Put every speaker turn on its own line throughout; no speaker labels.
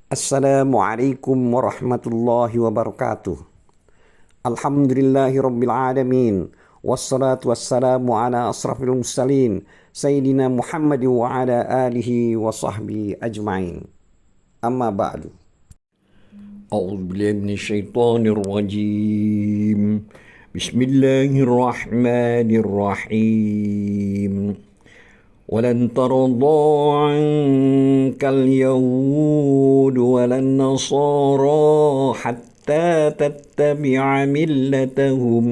Assalamualaikum warahmatullahi wabarakatuh. Alhamdulillahi rabbil alamin. Wassalatu wassalamu ala asrafil mursalin Sayyidina Muhammad wa ala alihi wa sahbihi ajma'in. Amma ba'du. A'udzu billahi minasyaitonir rajim. Bismillahirrahmanirrahim. ولن ترضى عنك اليهود ولا النصارى حتى تتبع ملتهم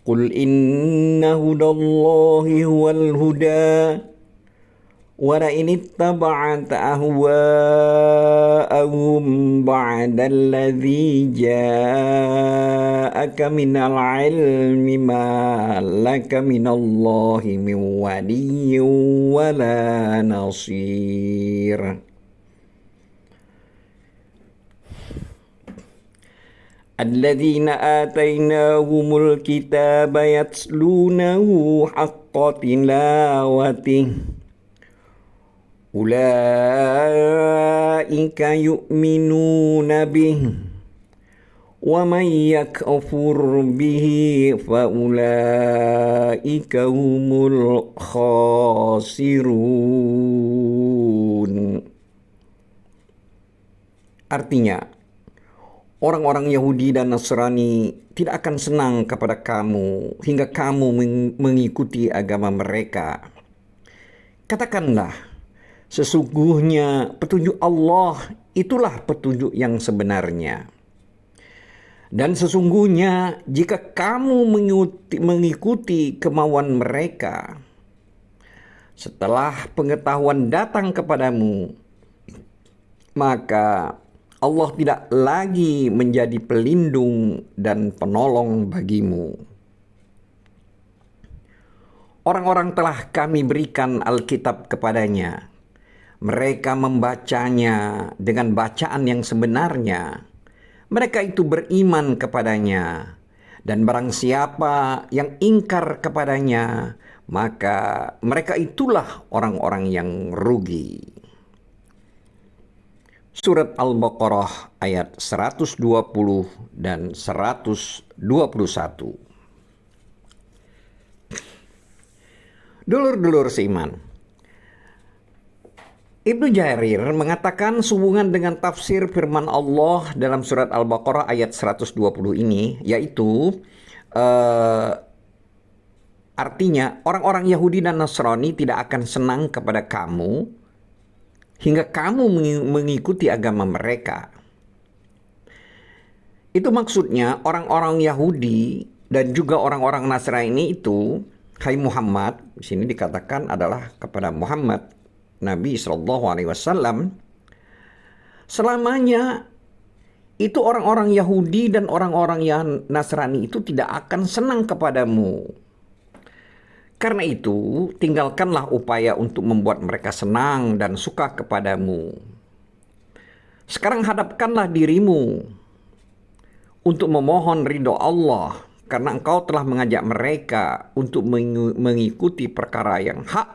قل إن هدى الله هو الهدى ولئن اتبعت أهواءهم بعد الذي جاءك من العلم ما لك من الله من ولي ولا نصير. الذين آتيناهم الكتاب يتلونه حق تلاوته أولئك يؤمنون به ومن يكفر به فأولئك هم الخاسرون. Artinya, orang-orang Yahudi dan Nasrani tidak akan senang kepada kamu hingga kamu mengikuti agama mereka. Katakanlah, sesungguhnya petunjuk Allah itulah petunjuk yang sebenarnya. Dan sesungguhnya jika kamu mengikuti kemauan mereka, setelah pengetahuan datang kepadamu, maka Allah tidak lagi menjadi pelindung dan penolong bagimu. Orang-orang telah kami berikan Alkitab kepadanya. Mereka membacanya dengan bacaan yang sebenarnya. Mereka itu beriman kepadanya. Dan barang siapa yang ingkar kepadanya, maka mereka itulah orang-orang yang rugi. Surat Al-Baqarah ayat 120 dan 121. Dulur-dulur seiman, Ibnu Jarir mengatakan sehubungan dengan tafsir firman Allah dalam surat Al-Baqarah ayat 120 ini, yaitu artinya orang-orang Yahudi dan Nasrani tidak akan senang kepada kamu hingga kamu mengikuti agama mereka. Itu maksudnya orang-orang Yahudi dan juga orang-orang Nasrani itu, hai Muhammad, di sini dikatakan adalah kepada Muhammad Nabi SAW, selamanya itu orang-orang Yahudi dan orang-orang yang Nasrani itu tidak akan senang kepadamu. Karena itu, tinggalkanlah upaya untuk membuat mereka senang dan suka kepadamu. Sekarang hadapkanlah dirimu untuk memohon ridho Allah, karena engkau telah mengajak mereka untuk mengikuti perkara yang hak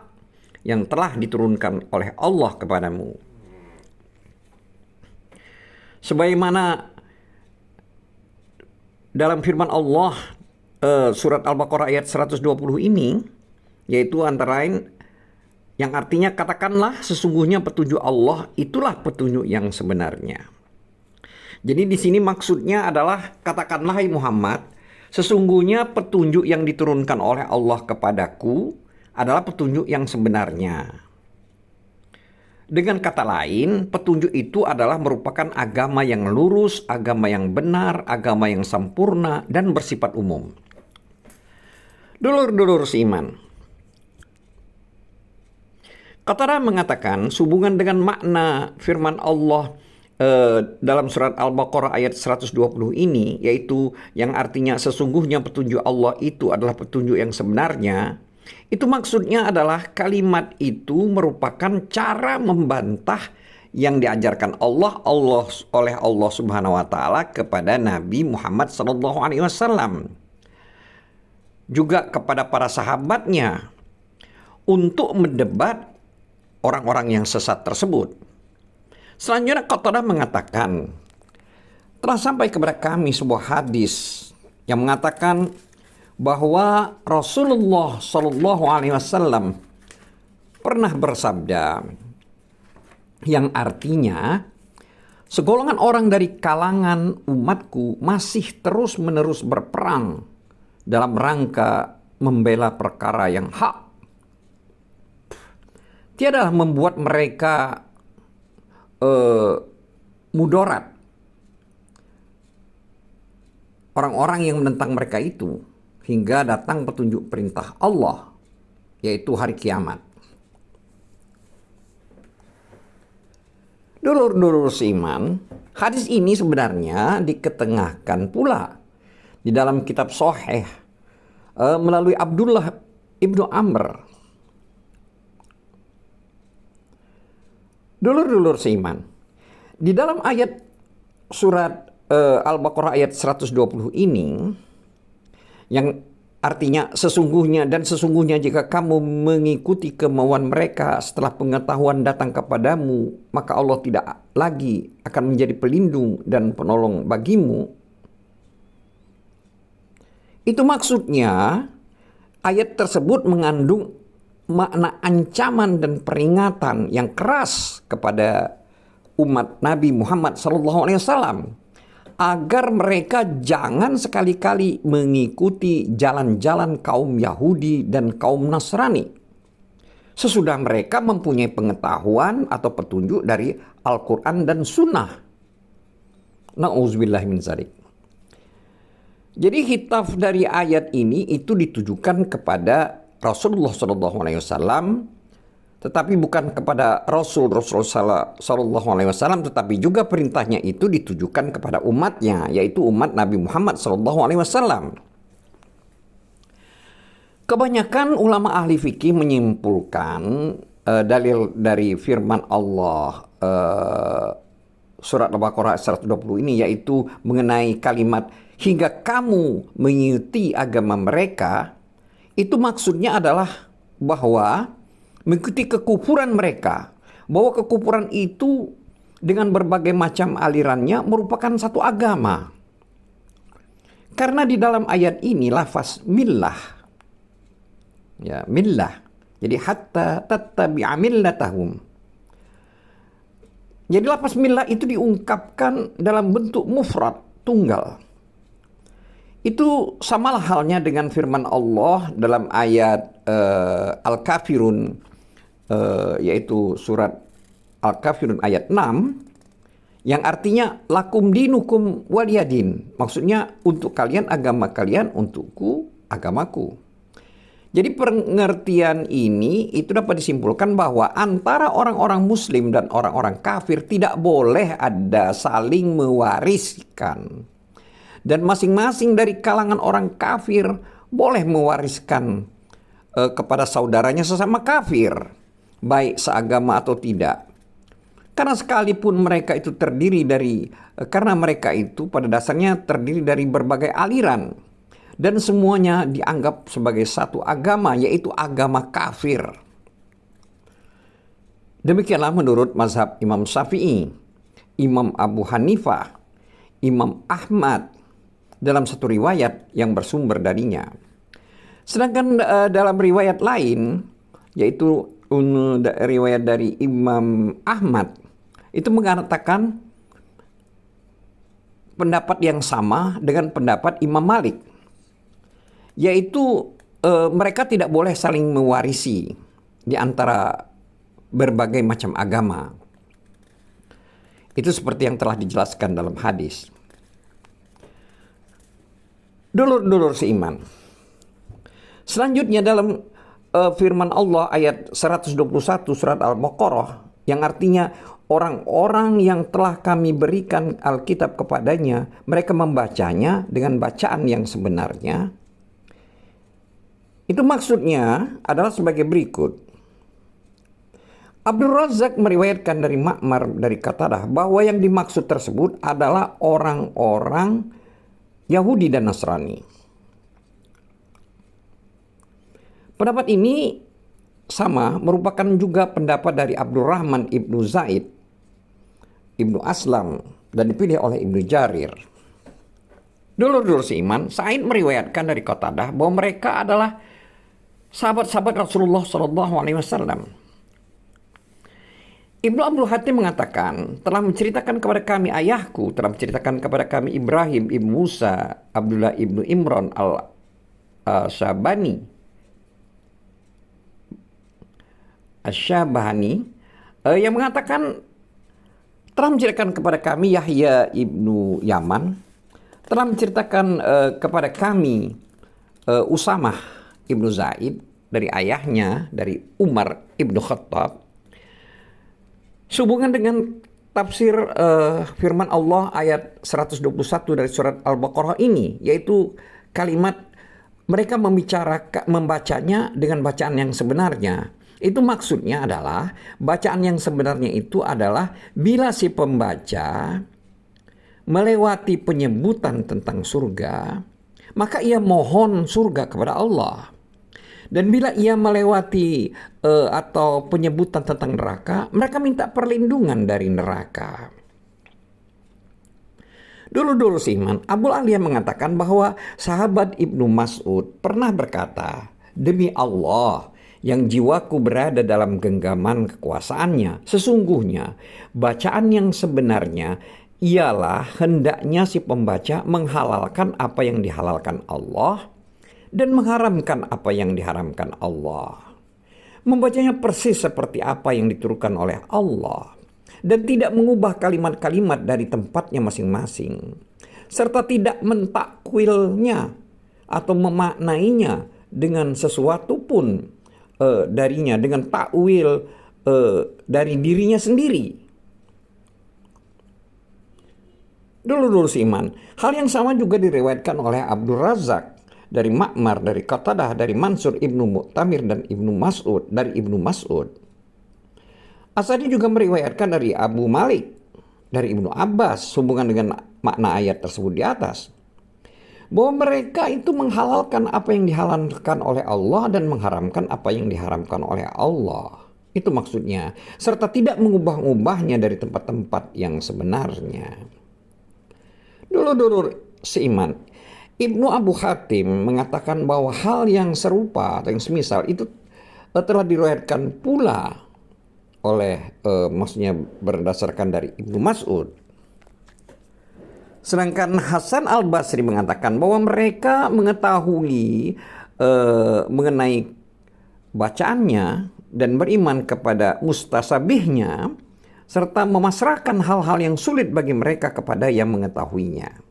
yang telah diturunkan oleh Allah kepadamu. Sebagaimana dalam firman Allah surat Al-Baqarah ayat 120 ini, yaitu antara lain yang artinya katakanlah sesungguhnya petunjuk Allah itulah petunjuk yang sebenarnya. Jadi di sini maksudnya adalah katakanlah hai Muhammad, sesungguhnya petunjuk yang diturunkan oleh Allah kepadaku adalah petunjuk yang sebenarnya. Dengan kata lain, petunjuk itu adalah merupakan agama yang lurus, agama yang benar, agama yang sempurna, dan bersifat umum. Dulur-dulur seiman, Qatada mengatakan sehubungan dengan makna firman Allah dalam surat Al-Baqarah ayat 120 ini, yaitu yang artinya sesungguhnya petunjuk Allah itu adalah petunjuk yang sebenarnya. Itu maksudnya adalah kalimat itu merupakan cara membantah yang diajarkan oleh Allah Subhanahu wa taala kepada Nabi Muhammad SAW, juga kepada para sahabatnya untuk mendebat orang-orang yang sesat tersebut. Selanjutnya Qatadah mengatakan, telah sampai kepada kami sebuah hadis yang mengatakan bahwa Rasulullah Shallallahu Alaihi Wasallam pernah bersabda, yang artinya segolongan orang dari kalangan umatku masih terus-menerus berperang dalam rangka membela perkara yang hak. Tiada membuat mereka mudarat. Orang-orang yang menentang mereka itu hingga datang petunjuk perintah Allah, yaitu hari kiamat. Dulur-dulur seiman, hadis ini sebenarnya diketengahkan pula di dalam kitab Sahih melalui Abdullah ibnu Amr. Dulur-dulur seiman, di dalam ayat surat Al-Baqarah ayat 120 ini, yang artinya sesungguhnya jika kamu mengikuti kemauan mereka setelah pengetahuan datang kepadamu, maka Allah tidak lagi akan menjadi pelindung dan penolong bagimu. Itu maksudnya ayat tersebut mengandung makna ancaman dan peringatan yang keras kepada umat Nabi Muhammad SAW agar mereka jangan sekali-kali mengikuti jalan-jalan kaum Yahudi dan kaum Nasrani sesudah mereka mempunyai pengetahuan atau petunjuk dari Al-Quran dan Sunnah. Na'udzubillah min dzalik. Jadi hitaf dari ayat ini itu ditujukan kepada Rasulullah SAW, tetapi bukan kepada Rasulullah SAW, tetapi juga perintahnya itu ditujukan kepada umatnya, yaitu umat Nabi Muhammad SAW. Kebanyakan ulama ahli fikih menyimpulkan dalil dari firman Allah surat Al-Baqarah 120 ini, yaitu mengenai kalimat hingga kamu mengikuti agama mereka. Itu maksudnya adalah bahwa mengikuti kekufuran mereka, bahwa kekufuran itu dengan berbagai macam alirannya merupakan satu agama. Karena di dalam ayat ini lafaz millah, ya millah, jadi hatta tattabi'a millatahum. Jadi lafaz millah itu diungkapkan dalam bentuk mufrad, tunggal. Itu samalah halnya dengan firman Allah dalam ayat Al-Kafirun, yaitu surat Al-Kafirun ayat 6, yang artinya lakum dinukum waliyadin. Maksudnya untuk kalian agama kalian, untukku agamaku. Jadi pengertian ini itu dapat disimpulkan bahwa antara orang-orang muslim dan orang-orang kafir tidak boleh ada saling mewariskan. Dan masing-masing dari kalangan orang kafir boleh mewariskan kepada saudaranya sesama kafir, baik seagama atau tidak. Karena sekalipun mereka itu karena mereka itu pada dasarnya terdiri dari berbagai aliran. Dan semuanya dianggap sebagai satu agama, yaitu agama kafir. Demikianlah menurut mazhab Imam Syafi'i, Imam Abu Hanifah, Imam Ahmad, dalam satu riwayat yang bersumber darinya. Sedangkan dalam riwayat lain, yaitu riwayat dari Imam Ahmad, itu mengatakan pendapat yang sama dengan pendapat Imam Malik, yaitu mereka tidak boleh saling mewarisi di antara berbagai macam agama. Itu seperti yang telah dijelaskan dalam hadis. Dulur-dulur seiman, selanjutnya dalam firman Allah ayat 121 surat Al-Baqarah, yang artinya orang-orang yang telah kami berikan Alkitab kepadanya, mereka membacanya dengan bacaan yang sebenarnya. Itu maksudnya adalah sebagai berikut. Abdul Razak meriwayatkan dari Ma'mar dari Qatadah bahwa yang dimaksud tersebut adalah orang-orang Yahudi dan Nasrani. Pendapat ini sama merupakan juga pendapat dari Abdurrahman ibnu Zaid, ibnu Aslam, dan dipilih oleh Ibnu Jarir. Dulur-dulur seiman, Sa'id meriwayatkan dari Qatadah bahwa mereka adalah sahabat-sahabat Rasulullah SAW. Ibnu Abdul Hatim mengatakan, telah menceritakan kepada kami ayahku, telah menceritakan kepada kami Ibrahim ibnu Musa, Abdullah ibnu Imran al-Syabani, yang mengatakan telah menceritakan kepada kami Yahya ibnu Yaman, telah menceritakan kepada kami Usamah ibnu Zaid dari ayahnya, dari Umar ibnu Khattab, sehubungan dengan tafsir firman Allah ayat 121 dari surat Al-Baqarah ini, yaitu kalimat mereka membacanya dengan bacaan yang sebenarnya. Itu maksudnya adalah bacaan yang sebenarnya itu adalah bila si pembaca melewati penyebutan tentang surga, maka ia mohon surga kepada Allah. Dan bila ia melewati atau penyebutan tentang neraka, mereka minta perlindungan dari neraka. Dulu seiman, Abu Aliyah mengatakan bahwa sahabat Ibnu Mas'ud pernah berkata, "Demi Allah yang jiwaku berada dalam genggaman kekuasaannya, sesungguhnya bacaan yang sebenarnya ialah hendaknya si pembaca menghalalkan apa yang dihalalkan Allah dan mengharamkan apa yang diharamkan Allah. Membacanya persis seperti apa yang diturunkan oleh Allah dan tidak mengubah kalimat-kalimat dari tempatnya masing-masing, serta tidak mentakwilnya atau memaknainya dengan sesuatu pun darinya, dengan takwil dari dirinya sendiri." Dulu seiman, hal yang sama juga diriwayatkan oleh Abdul Razak dari Ma'mar, dari Qatadah, dari Mansur ibnu Mu'tamir, dan Ibnu Mas'ud, dari Ibnu Mas'ud. Asadi juga meriwayatkan dari Abu Malik, dari Ibnu Abbas, hubungan dengan makna ayat tersebut di atas, bahwa mereka itu menghalalkan apa yang dihalalkan oleh Allah dan mengharamkan apa yang diharamkan oleh Allah. Itu maksudnya, serta tidak mengubah-ubahnya dari tempat-tempat yang sebenarnya. Dulu seiman, Ibnu Abu Hatim mengatakan bahwa hal yang serupa atau yang semisal itu telah diriwayatkan pula oleh maksudnya berdasarkan dari Ibnu Mas'ud. Sedangkan Hasan al-Basri mengatakan bahwa mereka mengetahui mengenai bacaannya dan beriman kepada mustasabihnya, serta memasrahkan hal-hal yang sulit bagi mereka kepada yang mengetahuinya.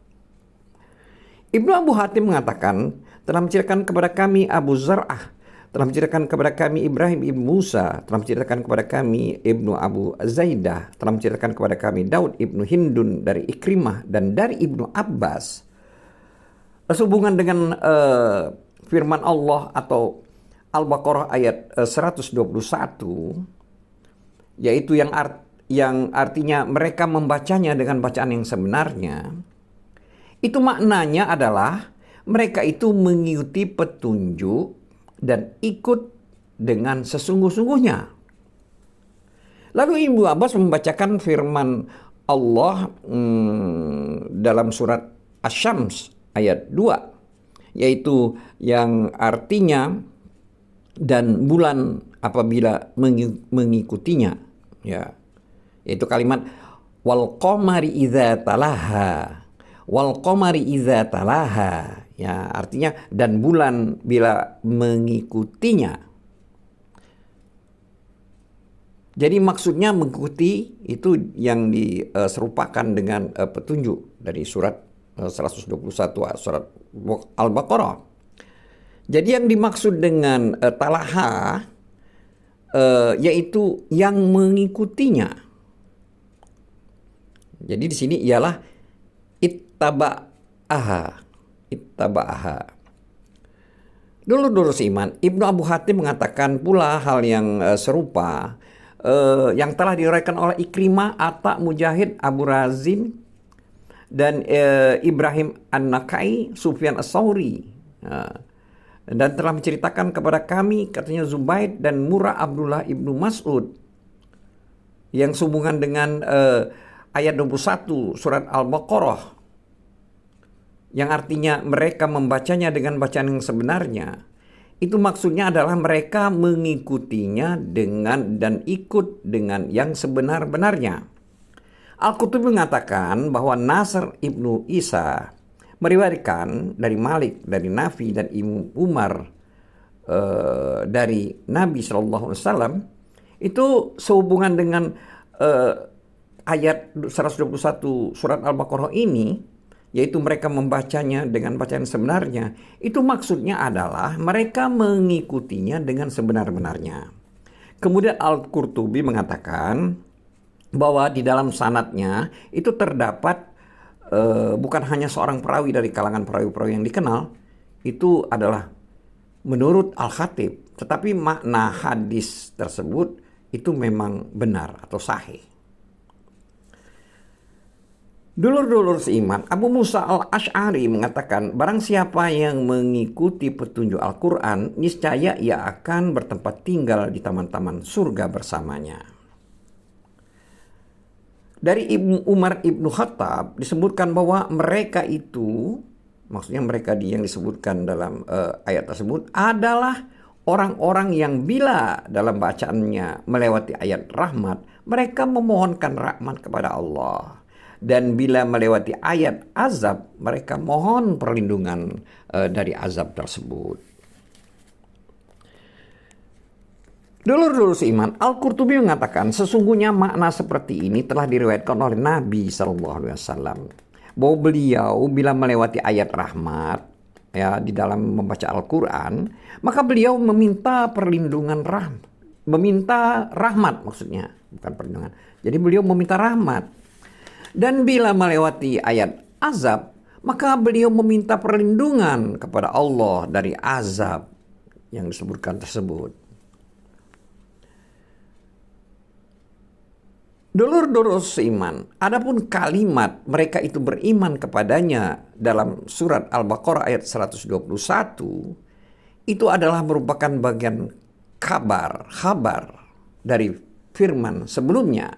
Ibnu Abu Hatim mengatakan, telah menceritakan kepada kami Abu Zar'ah, telah menceritakan kepada kami Ibrahim ibnu Musa, telah menceritakan kepada kami Ibnu Abu Zaidah, telah menceritakan kepada kami Daud ibnu Hindun dari Ikrimah dan dari Ibnu Abbas, sehubungan dengan firman Allah atau Al-Baqarah ayat 121, yaitu yang artinya mereka membacanya dengan bacaan yang sebenarnya. Itu maknanya adalah mereka itu mengikuti petunjuk dan ikut dengan sesungguh-sungguhnya. Lalu Ibnu Abbas membacakan firman Allah dalam surat Asy-Syams ayat 2, yaitu yang artinya dan bulan apabila mengikutinya, ya, yaitu kalimat wal qamari idza talaha. Wal qamari idza talaha, ya, artinya dan bulan bila mengikutinya. Jadi maksudnya mengikuti itu yang diserupakan dengan petunjuk dari surat 121 surat Al-Baqarah. Jadi yang dimaksud dengan talaha yaitu yang mengikutinya. Jadi di sini ialah ittaba'aha. Dulu seiman, Ibnu Abu Hatim mengatakan pula hal yang serupa yang telah diriwayatkan oleh Ikrimah, Atta, Mujahid, Abu Razim, dan Ibrahim An-Nakai, Sufyan As-Sauri, dan telah menceritakan kepada kami, katanya Zubaid dan Murrah Abdullah ibnu Mas'ud, yang sehubungan dengan ayat 21 surat Al-Baqarah, yang artinya mereka membacanya dengan bacaan yang sebenarnya. Itu maksudnya adalah mereka mengikutinya dengan dan ikut dengan yang sebenar-benarnya. Al-Qurtubi mengatakan bahwa Nasr ibnu Isa meriwayatkan dari Malik, dari Nafi, dan Ibnu Umar dari Nabi SAW, itu sehubungan dengan ayat 121 surat Al-Baqarah ini, yaitu mereka membacanya dengan bacaan sebenarnya. Itu maksudnya adalah mereka mengikutinya dengan sebenar-benarnya. Kemudian Al-Qurtubi mengatakan bahwa di dalam sanadnya itu terdapat bukan hanya seorang perawi dari kalangan perawi-perawi yang dikenal, itu adalah menurut Al-Khatib, tetapi makna hadis tersebut itu memang benar atau sahih. Dulur-dulur seiman, Abu Musa al-Asy'ari mengatakan, barang siapa yang mengikuti petunjuk Al-Quran, niscaya ia akan bertempat tinggal di taman-taman surga bersamanya. Dari Ibnu Umar Ibnu Khattab disebutkan bahwa mereka itu, maksudnya mereka yang disebutkan dalam ayat tersebut adalah orang-orang yang bila dalam bacaannya melewati ayat rahmat, mereka memohonkan rahmat kepada Allah. Dan bila melewati ayat azab, mereka mohon perlindungan dari azab tersebut. Dulur-dulur seiman, Al-Qurtubi mengatakan sesungguhnya makna seperti ini telah diriwayatkan oleh Nabi SAW, bahwa beliau bila melewati ayat rahmat, ya, di dalam membaca Al-Quran, maka beliau meminta perlindungan meminta rahmat maksudnya, bukan perlindungan. Jadi beliau meminta rahmat. Dan bila melewati ayat azab, maka beliau meminta perlindungan kepada Allah dari azab yang disebutkan tersebut. Dulur-dulur seiman, adapun kalimat mereka itu beriman kepadanya dalam surat Al-Baqarah ayat 121, itu adalah merupakan bagian kabar dari firman sebelumnya,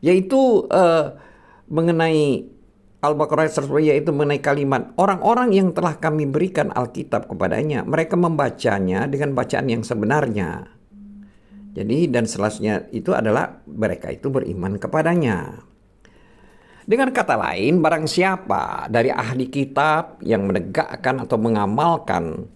yaitu mengenai Al-Baqarah ayat 121, yaitu mengenai kalimat orang-orang yang telah kami berikan Alkitab kepadanya, mereka membacanya dengan bacaan yang sebenarnya. Jadi dan selanjutnya itu adalah mereka itu beriman kepadanya. Dengan kata lain, barang siapa dari ahli kitab yang menegakkan atau mengamalkan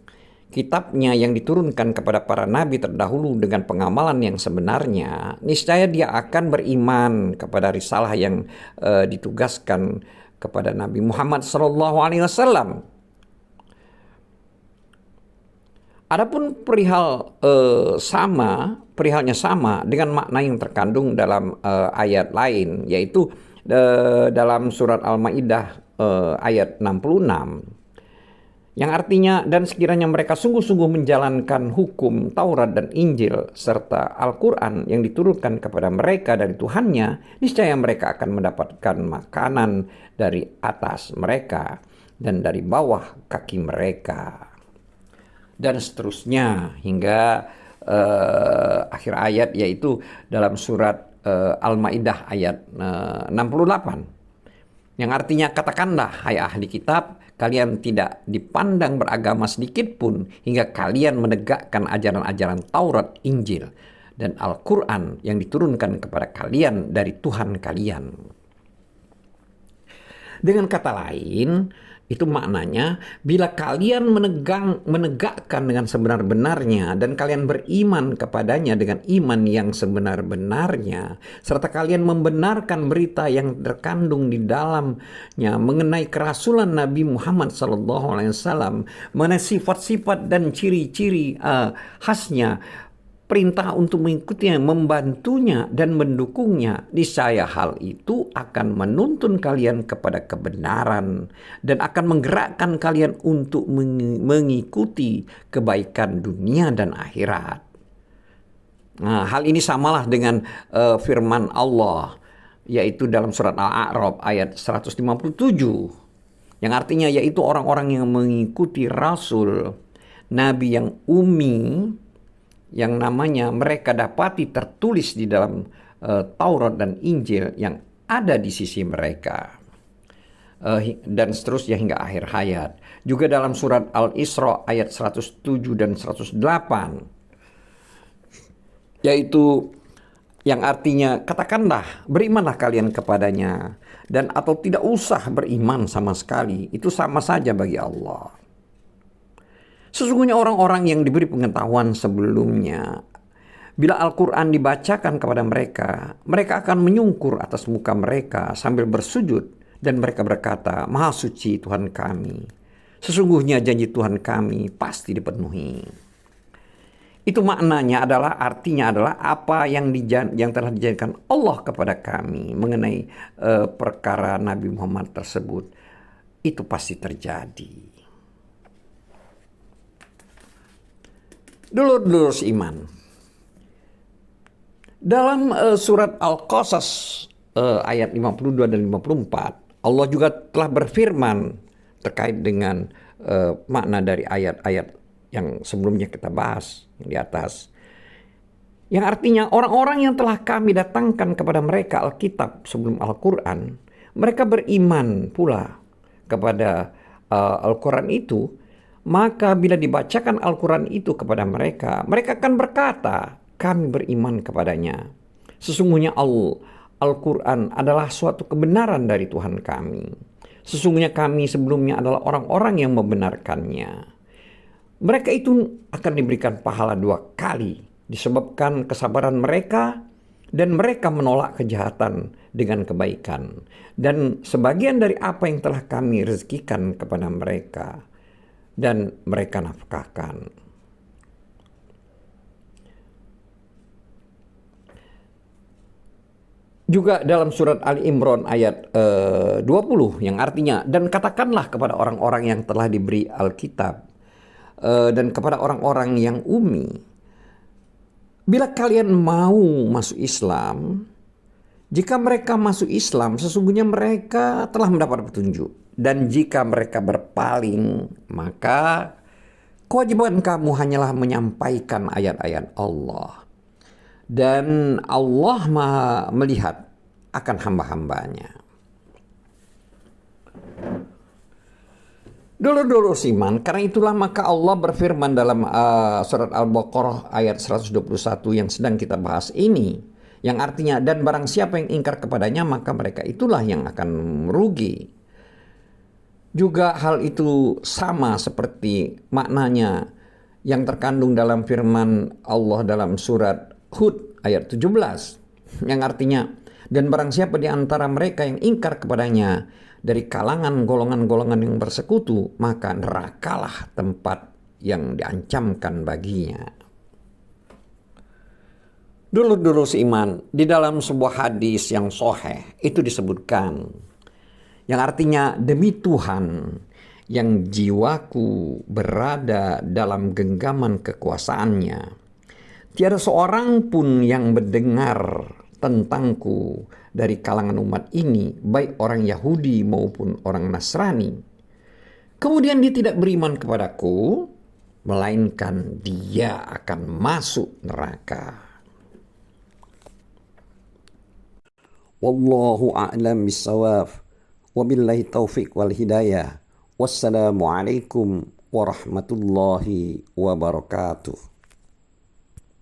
kitabnya yang diturunkan kepada para nabi terdahulu dengan pengamalan yang sebenarnya, niscaya dia akan beriman kepada risalah yang ditugaskan kepada Nabi Muhammad SAW. Adapun perihalnya sama dengan makna yang terkandung dalam ayat lain, yaitu dalam surat Al-Maidah ayat 66, yang artinya, dan sekiranya mereka sungguh-sungguh menjalankan hukum Taurat dan Injil serta Al-Quran yang diturunkan kepada mereka dari Tuhannya, niscaya mereka akan mendapatkan makanan dari atas mereka dan dari bawah kaki mereka, dan seterusnya hingga akhir ayat, yaitu dalam surat Al-Maidah ayat 68, yang artinya, katakanlah hai ahli kitab, kalian tidak dipandang beragama sedikit pun hingga kalian menegakkan ajaran-ajaran Taurat, Injil, dan Al-Quran yang diturunkan kepada kalian dari Tuhan kalian. Dengan kata lain, itu maknanya, bila kalian menegakkan dengan sebenar-benarnya dan kalian beriman kepadanya dengan iman yang sebenar-benarnya, serta kalian membenarkan berita yang terkandung di dalamnya mengenai kerasulan Nabi Muhammad SAW, mengenai sifat-sifat dan ciri-ciri khasnya, perintah untuk mengikutinya, membantunya, dan mendukungnya, niscaya hal itu akan menuntun kalian kepada kebenaran dan akan menggerakkan kalian untuk mengikuti kebaikan dunia dan akhirat. Nah, hal ini samalah dengan firman Allah, yaitu dalam surat Al-A'raf ayat 157, Yang artinya yaitu orang-orang yang mengikuti Rasul, Nabi yang ummi, yang namanya mereka dapati tertulis di dalam Taurat dan Injil yang ada di sisi mereka. Dan seterusnya hingga akhir hayat. Juga dalam surat Al-Isra ayat 107 dan 108. Yaitu yang artinya katakanlah berimanlah kalian kepadanya. Dan atau tidak usah beriman sama sekali. Itu sama saja bagi Allah. Sesungguhnya orang-orang yang diberi pengetahuan sebelumnya, bila Al-Quran dibacakan kepada mereka, mereka akan menyungkur atas muka mereka sambil bersujud. Dan mereka berkata, Maha suci Tuhan kami. Sesungguhnya janji Tuhan kami pasti dipenuhi. Itu maknanya adalah, artinya adalah apa yang telah dijanjikan Allah kepada kami mengenai perkara Nabi Muhammad tersebut. Itu pasti terjadi. Dulur-dulur iman. Dalam surat Al-Qasas ayat 52 dan 54, Allah juga telah berfirman terkait dengan makna dari ayat-ayat yang sebelumnya kita bahas yang di atas. Yang artinya orang-orang yang telah kami datangkan kepada mereka Alkitab sebelum Al-Quran, mereka beriman pula kepada Al-Quran itu. Maka bila dibacakan Al-Quran itu kepada mereka, mereka akan berkata, kami beriman kepadanya. Sesungguhnya Al-Quran adalah suatu kebenaran dari Tuhan kami. Sesungguhnya kami sebelumnya adalah orang-orang yang membenarkannya. Mereka itu akan diberikan pahala 2 kali disebabkan kesabaran mereka dan mereka menolak kejahatan dengan kebaikan. Dan sebagian dari apa yang telah kami rezekikan kepada mereka dan mereka nafkahkan. Juga dalam surat Ali Imran ayat 20 yang artinya, dan katakanlah kepada orang-orang yang telah diberi Alkitab dan kepada orang-orang yang ummi, bila kalian mau masuk Islam, jika mereka masuk Islam sesungguhnya mereka telah mendapat petunjuk, dan jika mereka berpaling maka kewajiban kamu hanyalah menyampaikan ayat-ayat Allah. Dan Allah Maha melihat akan hamba-hambanya. Dulur-dulur iman, karena itulah maka Allah berfirman dalam surat Al-Baqarah ayat 121 yang sedang kita bahas ini. Yang artinya, dan barang siapa yang ingkar kepadanya maka mereka itulah yang akan merugi. Juga hal itu sama seperti maknanya yang terkandung dalam firman Allah dalam surat Hud ayat 17 yang artinya, dan barang siapa di antara mereka yang ingkar kepadanya dari kalangan golongan-golongan yang bersekutu, maka nerakalah tempat yang diancamkan baginya. Dulur-dulur seiman, di dalam sebuah hadis yang sahih itu disebutkan yang artinya, demi Tuhan yang jiwaku berada dalam genggaman kekuasaannya, tiada seorang pun yang mendengar tentangku dari kalangan umat ini, baik orang Yahudi maupun orang Nasrani, kemudian dia tidak beriman kepadaku, melainkan dia akan masuk neraka. Wallahu a'lam bissawab. Wabillahi taufiq wal hidayah. Wassalamualaikum warahmatullahi wabarakatuh.